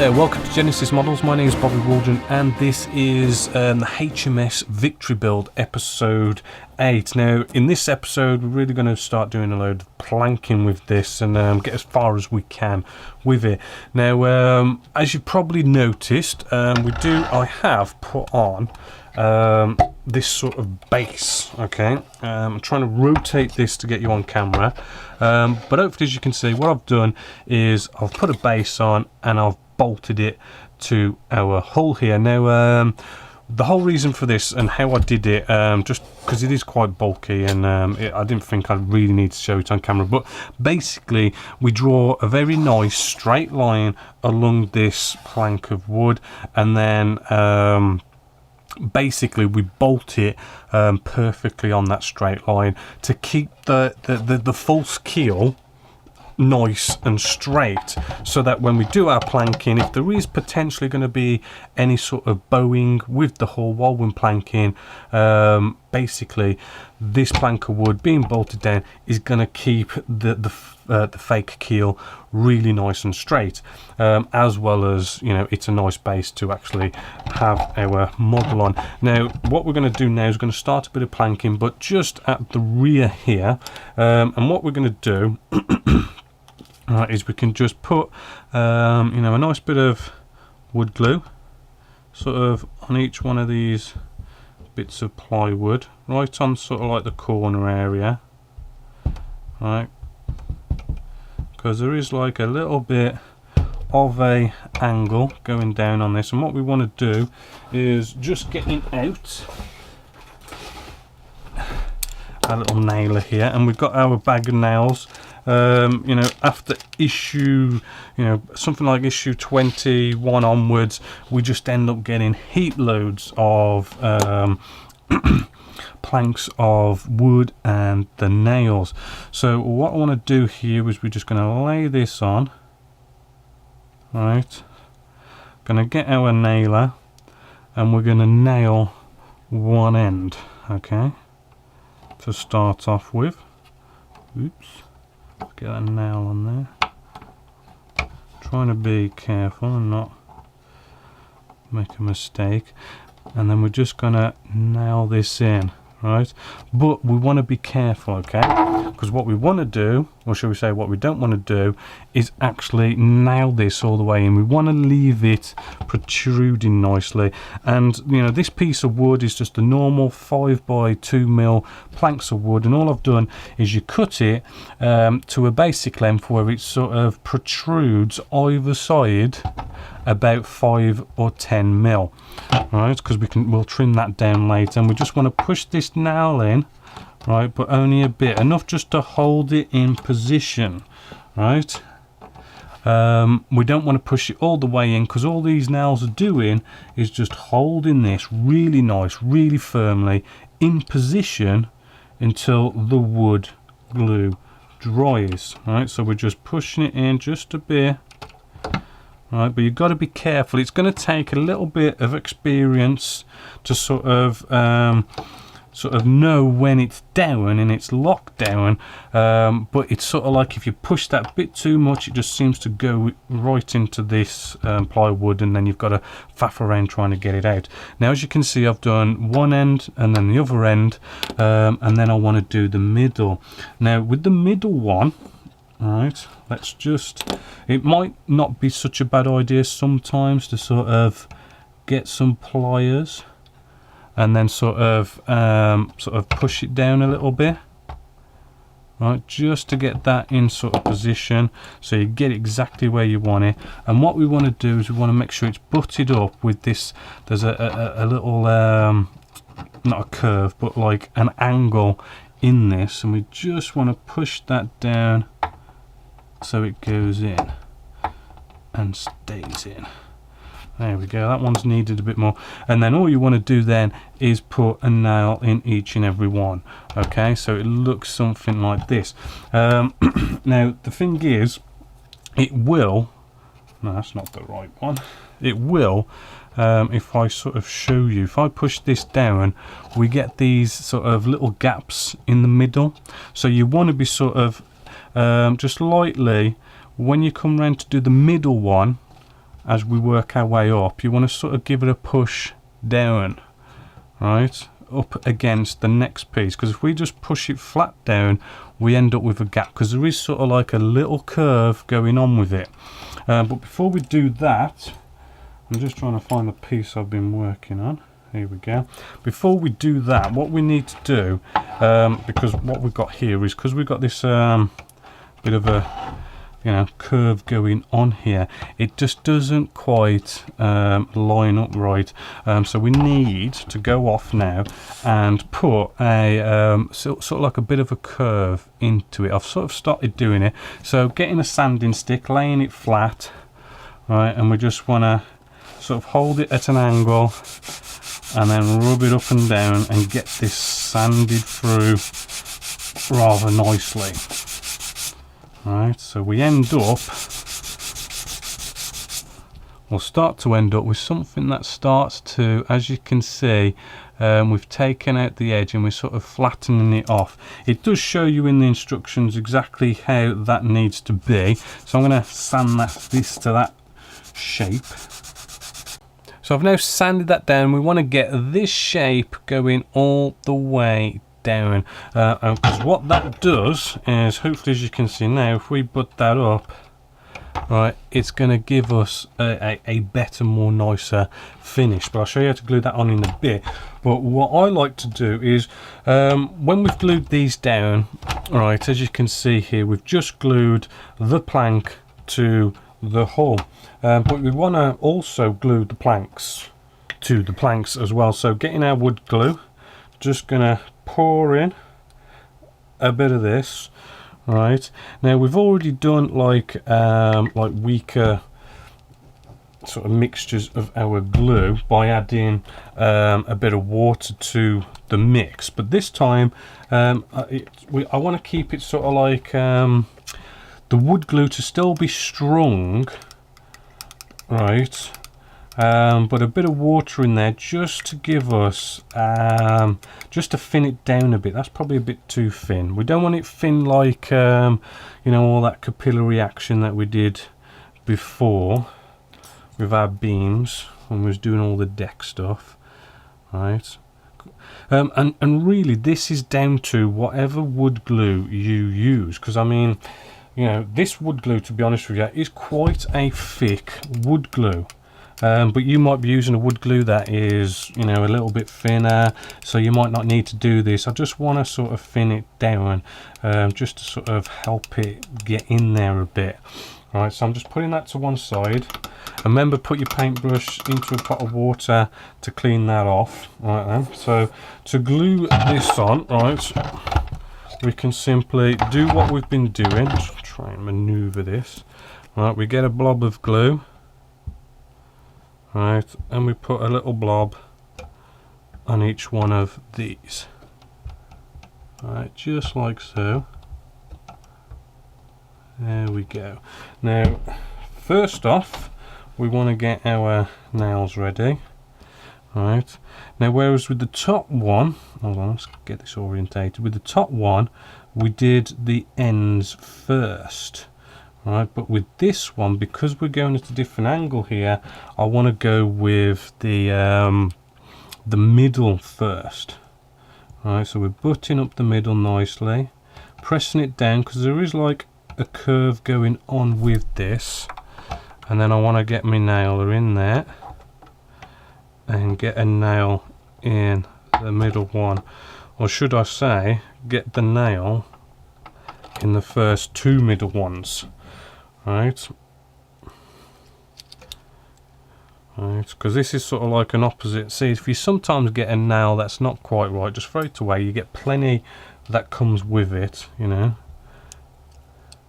there, welcome to Genesis Models. My name is Bobby Waldron and this is the HMS Victory Build Episode 8. Now in this episode we're really going to start doing a load of planking with this and get as far as we can with it. Now as you've probably noticed, I have put on this sort of base. Okay, I'm trying to rotate this to get you on camera, but hopefully as you can see what I've done is I've put a base on and I've bolted it to our hull here. Now the whole reason for this and how I did it, just because it is quite bulky and I didn't think I really need to show it on camera, but basically we draw a very nice straight line along this plank of wood and then basically we bolt it perfectly on that straight line to keep the false keel nice and straight, so that when we do our planking, if there is potentially going to be any sort of bowing with the hull while we're planking, basically this plank of wood being bolted down is going to keep the fake keel really nice and straight, as well as, you know, it's a nice base to actually have our model on. Now what we're going to do now is going to start a bit of planking, but just at the rear here, and what we're going to do is we can just put you know, a nice bit of wood glue sort of on each one of these bits of plywood, right on sort of like the corner area, right, because there is like a little bit of a angle going down on this, and what we want to do is just getting out a little nailer here, and we've got our bag of nails. You know, after issue, you know, something like issue 21 onwards, we just end up getting heap loads of planks of wood and the nails. So what I want to do here is we're just going to lay this on, right, going to get our nailer and we're going to nail one end, okay, to start off with. Oops. Get that nail on there. Trying to be careful and not make a mistake, and then we're just gonna nail this in, right? But we want to be careful, okay, because what we want to do, or shall we say what we don't want to do, is actually nail this all the way in. We want to leave it protruding nicely, and you know, this piece of wood is just a normal 5x2mm planks of wood, and all I've done is you cut it to a basic length where it sort of protrudes either side about 5 or 10mm, right, because we'll trim that down later, and we just want to push this nail in, right, but only a bit, enough just to hold it in position, right. We don't want to push it all the way in, because all these nails are doing is just holding this really nice, really firmly in position until the wood glue dries, right. So we're just pushing it in just a bit, right, but you've got to be careful. It's going to take a little bit of experience to sort of know when it's down and it's locked down, but it's sort of like if you push that bit too much, it just seems to go right into this plywood, and then you've got to faff around trying to get it out. Now as you can see, I've done one end and then the other end, and then I want to do the middle. Now with the middle one, right, let's just, it might not be such a bad idea sometimes to sort of get some pliers and then sort of push it down a little bit, right, just to get that in sort of position so you get exactly where you want it. And what we want to do is we want to make sure it's butted up with this, there's a little not a curve but like an angle in this, and we just want to push that down so it goes in and stays in. There we go, that one's needed a bit more, and then all you want to do then is put a nail in each and every one, okay, so it looks something like this. Now the thing is, it will, no, that's not the right one, it will, if I sort of show you, if I push this down, we get these sort of little gaps in the middle, so you want to be sort of just lightly, when you come round to do the middle one, as we work our way up, you want to sort of give it a push down, right, up against the next piece, because if we just push it flat down, we end up with a gap, because there is sort of like a little curve going on with it. But before we do that, I'm just trying to find the piece I've been working on. Here we go. Before we do that, what we need to do, because what we've got here is, because we've got this bit of a, you know, curve going on here, it just doesn't quite line up right. So we need to go off now and put a sort of like a bit of a curve into it. I've sort of started doing it. So getting a sanding stick, laying it flat, right, and we just want to sort of hold it at an angle and then rub it up and down and get this sanded through rather nicely. Right, so we end up, we'll start to end up with something that starts to, as you can see, we've taken out the edge and we're sort of flattening it off. It does show you in the instructions exactly how that needs to be, so I'm going to sand this to that shape. So I've now sanded that down. We want to get this shape going all the way down, because what that does is, hopefully as you can see now, if we put that up, right, it's going to give us a better, more nicer finish. But I'll show you how to glue that on in a bit. But what I like to do is, when we've glued these down, right, as you can see here, we've just glued the plank to the hull, but we want to also glue the planks to the planks as well. So getting our wood glue, just gonna pour in a bit of this. Right, now we've already done like weaker sort of mixtures of our glue by adding a bit of water to the mix, but this time I want to keep it sort of like the wood glue to still be strong, right, but a bit of water in there just to give us, just to thin it down a bit. That's probably a bit too thin. We don't want it thin like, you know, all that capillary action that we did before with our beams when we was doing all the deck stuff, right. And really this is down to whatever wood glue you use, because I mean, you know, this wood glue, to be honest with you, is quite a thick wood glue. But you might be using a wood glue that is, you know, a little bit thinner, so you might not need to do this. I just want to sort of thin it down, just to sort of help it get in there a bit. Alright, so I'm just putting that to one side. Remember, put your paintbrush into a pot of water to clean that off. Right then, so to glue this on, right, we can simply do what we've been doing. Just try and maneuver this. Right, we get a blob of glue, right, and we put a little blob on each one of these. Right, just like so. There we go. Now, first off, we want to get our nails ready. Right, now whereas with the top one, hold on, let's get this orientated. With the top one, we did the ends first, right, but with this one, because we're going at a different angle here, I want to go with the middle first. Right, so we're butting up the middle nicely, pressing it down, because there is like a curve going on with this, and then I want to get my nailer in there and get a nail in the middle one, or should I say get the nail in the first two middle ones. Right, because this is sort of like an opposite. See, if you sometimes get a nail that's not quite right, just throw it away. You get plenty that comes with it, you know,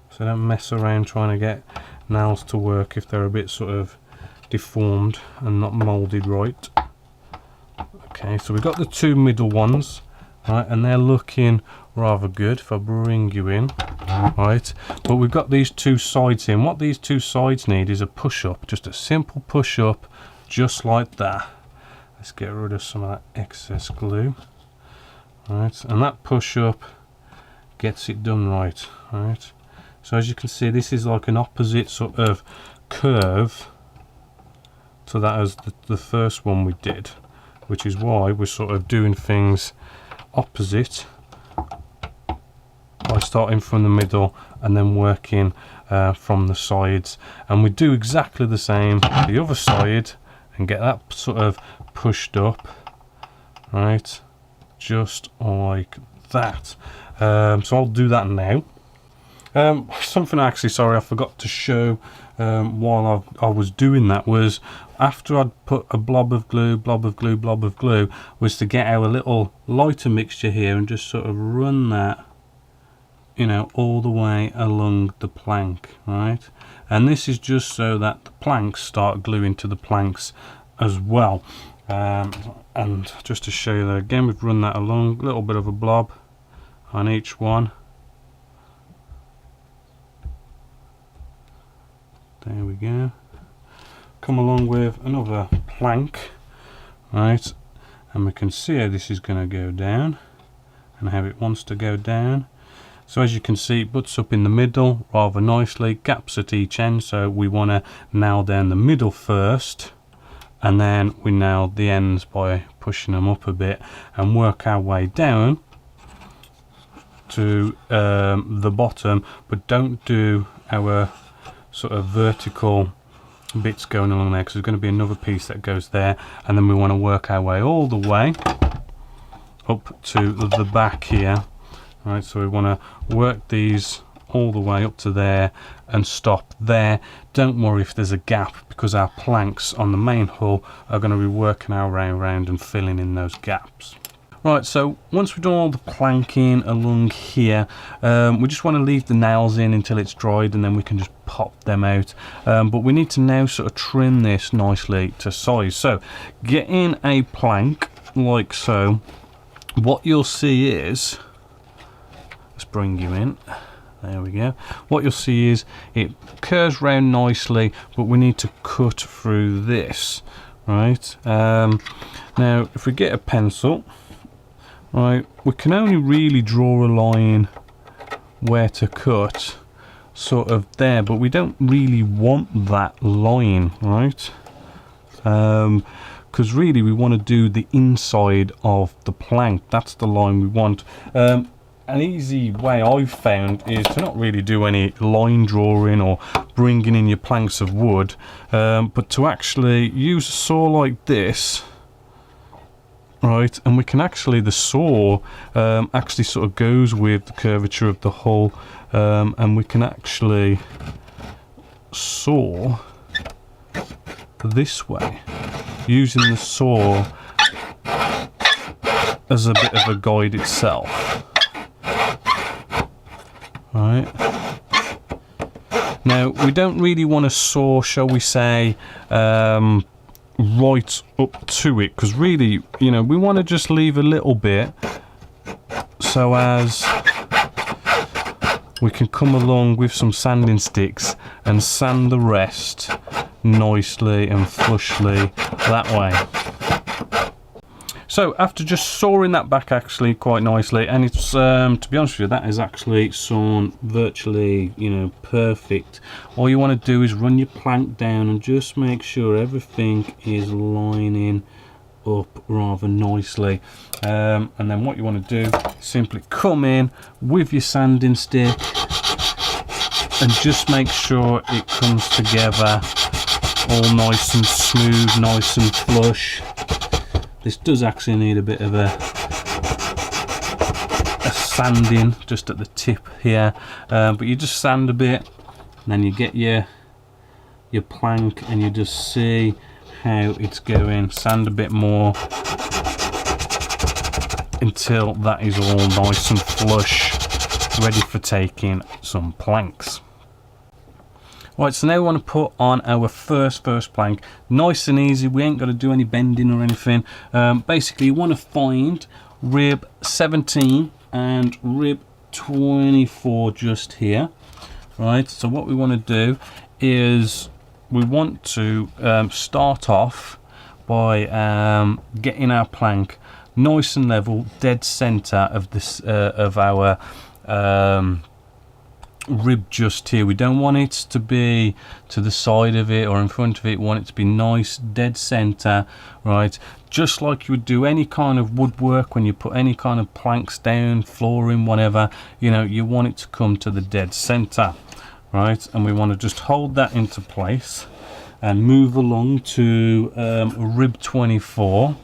so don't mess around trying to get nails to work if they're a bit sort of deformed and not molded right. Okay, so we've got the two middle ones, right, and they're looking rather good. If I bring you in, right, but we've got these two sides in. What these two sides need is a push up, just a simple push up, just like that. Let's get rid of some of that excess glue, right, and that push up gets it done right. Right, so as you can see, this is like an opposite sort of curve, to that as the first one we did, which is why we're sort of doing things opposite by starting from the middle and then working from the sides. And we do exactly the same the other side and get that sort of pushed up, right, just like that. So I'll do that now. Something actually, sorry, I forgot to show while I was doing that was, after I'd put a blob of glue, was to get our little lighter mixture here and just sort of run that, you know, all the way along the plank, right? And this is just so that the planks start gluing to the planks as well. And just to show you that again, we've run that along, a little bit of a blob on each one. There we go. Come along with another plank, right? And we can see how this is going to go down and how it wants to go down. So as you can see, it butts up in the middle rather nicely, gaps at each end, so we want to nail down the middle first, and then we nail the ends by pushing them up a bit and work our way down to the bottom, but don't do our sort of vertical bits going along there, because there's going to be another piece that goes there, and then we want to work our way all the way up to the back here. Right, so we want to work these all the way up to there and stop there. Don't worry if there's a gap, because our planks on the main hull are going to be working our way around and filling in those gaps. Right, so once we've done all the planking along here, we just want to leave the nails in until it's dried, and then we can just pop them out. But we need to now sort of trim this nicely to size. So get in a plank like so. What you'll see is, let's bring you in, there we go. What you'll see is it curves round nicely, but we need to cut through this, right? Now if we get a pencil, right, we can only really draw a line where to cut, sort of there, but we don't really want that line, right? Because really we want to do the inside of the plank. That's the line we want. An easy way I've found is to not really do any line drawing or bringing in your planks of wood, but to actually use a saw like this, right? And we can actually, the saw actually sort of goes with the curvature of the hull, and we can actually saw this way, using the saw as a bit of a guide itself. Right, now we don't really want to saw, shall we say, right up to it, because really, you know, we want to just leave a little bit so as we can come along with some sanding sticks and sand the rest nicely and flushly that way. So after just sawing that back actually quite nicely, and it's to be honest with you, that is actually sawn virtually, you know, perfect. All you want to do is run your plank down and just make sure everything is lining up rather nicely, and then what you want to do is simply come in with your sanding stick and just make sure it comes together all nice and smooth, nice and flush. This does actually need a bit of a sanding just at the tip here, but you just sand a bit, and then you get your plank and you just see how it's going. Sand a bit more until that is all nice and flush, ready for taking some planks. Right, so now we want to put on our first plank. Nice and easy, we ain't got to do any bending or anything. Basically you want to find rib 17 and rib 24 just here. Right, so what we want to do is we want to start off by getting our plank nice and level, dead center of this of our rib just here. We don't want it to be to the side of it or in front of it. We want it to be nice dead center, right? Just like you would do any kind of woodwork when you put any kind of planks down, flooring, whatever, you know, you want it to come to the dead center, right? And we want to just hold that into place and move along to rib 24.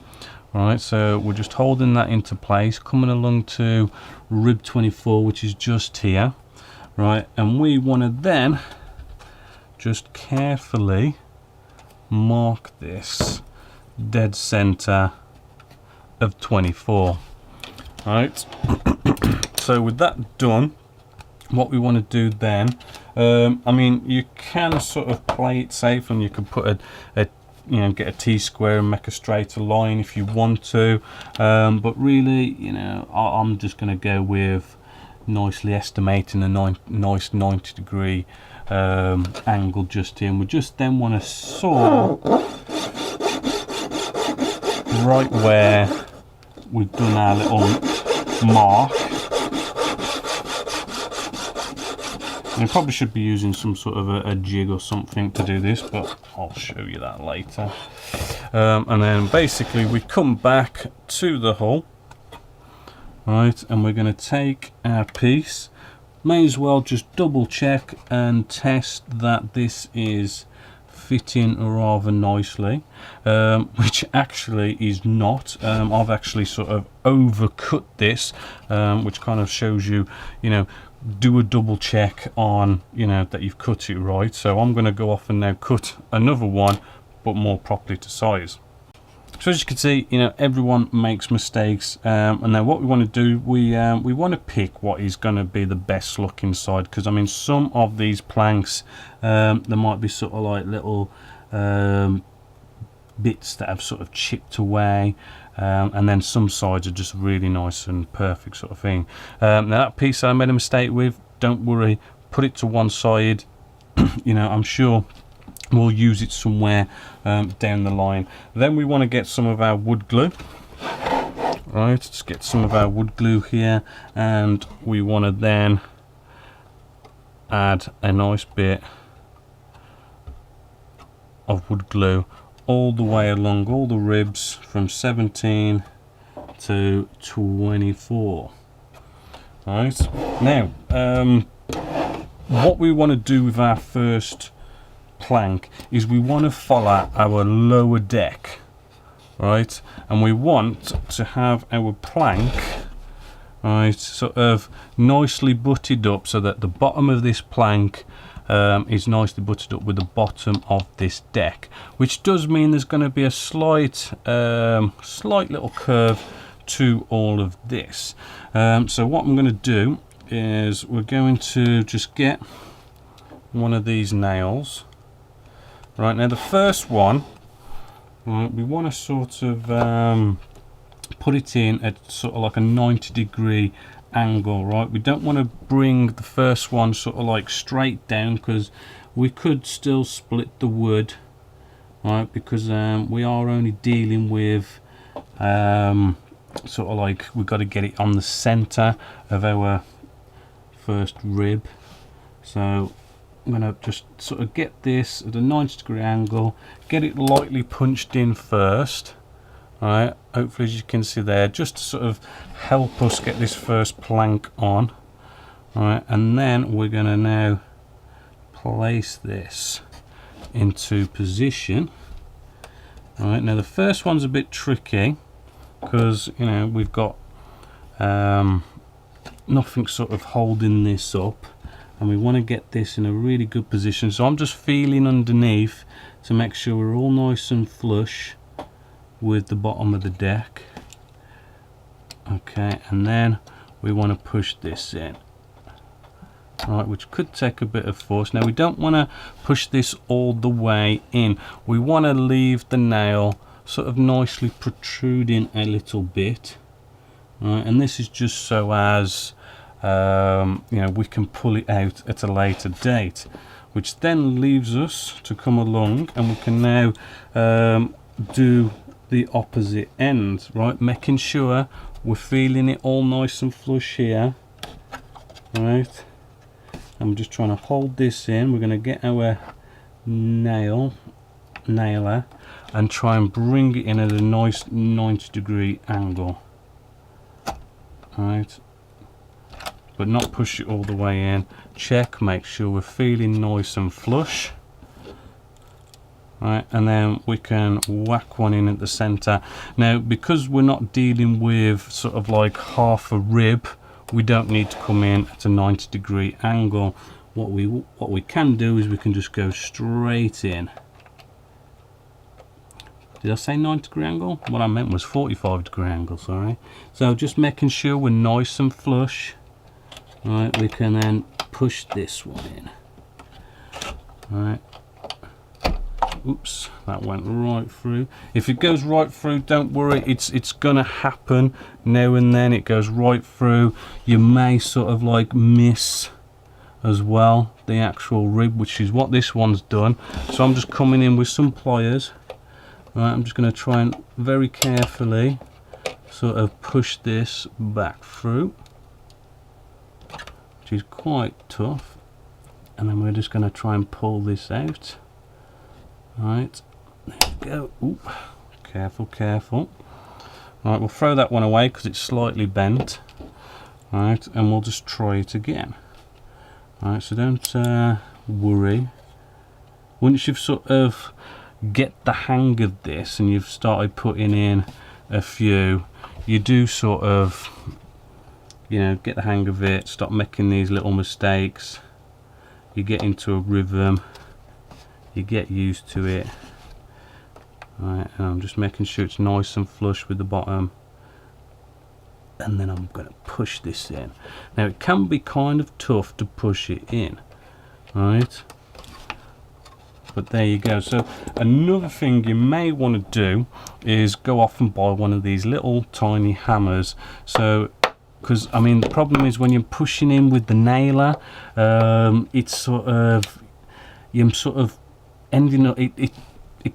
Right, so we're just holding that into place, coming along to rib 24, which is just here, right? And we want to then just carefully mark this dead center of 24. Right. So with that done, what we want to do then, I mean, you can sort of play it safe, and you can put a you know, get a T-square and make a straighter line if you want to, but really, you know, I'm just going to go with nicely estimating a nice 90-degree angle just here, and we just then want to saw right where we've done our little mark. I probably should be using some sort of a jig or something to do this, but I'll show you that later. And then basically we come back to the hull, right, and we're going to take our piece. May as well just double check and test that this is fitting rather nicely, which actually is not. I've actually sort of overcut this, which kind of shows you, you know, do a double check on, you know, that you've cut it right. So I'm going to go off and now cut another one, but more properly to size. So as you can see, you know, everyone makes mistakes, and then what we want to do, we want to pick what is going to be the best looking side, because I mean, some of these planks, there might be sort of like little bits that have sort of chipped away, and then some sides are just really nice and perfect sort of thing. Now that piece I made a mistake with, don't worry, put it to one side. You know, I'm sure we'll use it somewhere down the line. Then we want to get some of our wood glue. Right, let's get some of our wood glue here, and we want to then add a nice bit of wood glue all the way along all the ribs from 17 to 24. Right, now what we want to do with our first plank is we want to follow our lower deck, right, and we want to have our plank, right, sort of nicely butted up so that the bottom of this plank is nicely butted up with the bottom of this deck, which does mean there's going to be a slight little curve to all of this. So what I'm going to do is we're going to just get one of these nails. Right, now the first one, right, we want to sort of put it in at sort of like a 90-degree angle, right? We don't want to bring the first one sort of like straight down, because we could still split the wood, right? Because we are only dealing with sort of like, we've got to get it on the center of our first rib. So I'm going to just sort of get this at a 90-degree angle, get it lightly punched in first. Alright, hopefully as you can see there, just to sort of help us get this first plank on. Alright, and then we're going to now place this into position. Alright, now the first one's a bit tricky because, you know, we've got nothing sort of holding this up, and we want to get this in a really good position. So I'm just feeling underneath to make sure we're all nice and flush with the bottom of the deck. Okay, and then we want to push this in, right, which could take a bit of force. Now we don't want to push this all the way in, we want to leave the nail sort of nicely protruding a little bit, right, and this is just so as you know, we can pull it out at a later date, which then leaves us to come along and we can now do the opposite end, right, making sure we're feeling it all nice and flush here, right, I'm just trying to hold this in. We're going to get our nailer and try and bring it in at a nice 90-degree angle. Right, but not push it all the way in. Check, make sure we're feeling nice and flush. Right, and then we can whack one in at the center. Now, because we're not dealing with sort of like half a rib, we don't need to come in at a 90-degree angle. What we can do is we can just go straight in. Did I say 90-degree angle? What I meant was 45-degree angle, sorry. So just making sure we're nice and flush. Right, we can then push this one in. Right. Oops, that went right through. If it goes right through, don't worry, it's gonna happen now and then. It goes right through. You may sort of like miss as well the actual rib, which is what this one's done. So I'm just coming in with some pliers. Right, I'm just going to try and very carefully sort of push this back through, which is quite tough, and then we're just going to try and pull this out. Right, there we go. Oop, careful, careful. Right, we'll throw that one away because it's slightly bent. Right, and we'll just try it again. Right, so don't worry. Once you've sort of get the hang of this and you've started putting in a few, you do sort of, you know, get the hang of it, stop making these little mistakes, you get into a rhythm, you get used to it. Right, and I'm just making sure it's nice and flush with the bottom, and then I'm going to push this in. Now it can be kind of tough to push it in, right? But there you go. So another thing you may want to do is go off and buy one of these little tiny hammers. So, because I mean the problem is when you're pushing in with the nailer, it's sort of, you're sort of ending up, it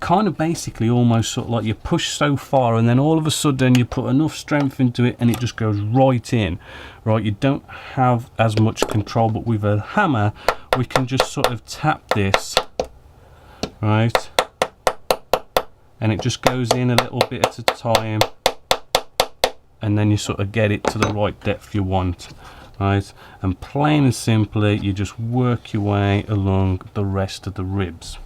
kind of basically almost sort of like you push so far and then all of a sudden you put enough strength into it and it just goes right in. Right, you don't have as much control, but with a hammer we can just sort of tap this. Right, and it just goes in a little bit at a time, and then you sort of get it to the right depth you want. Right, and plain and simply you just work your way along the rest of the ribs.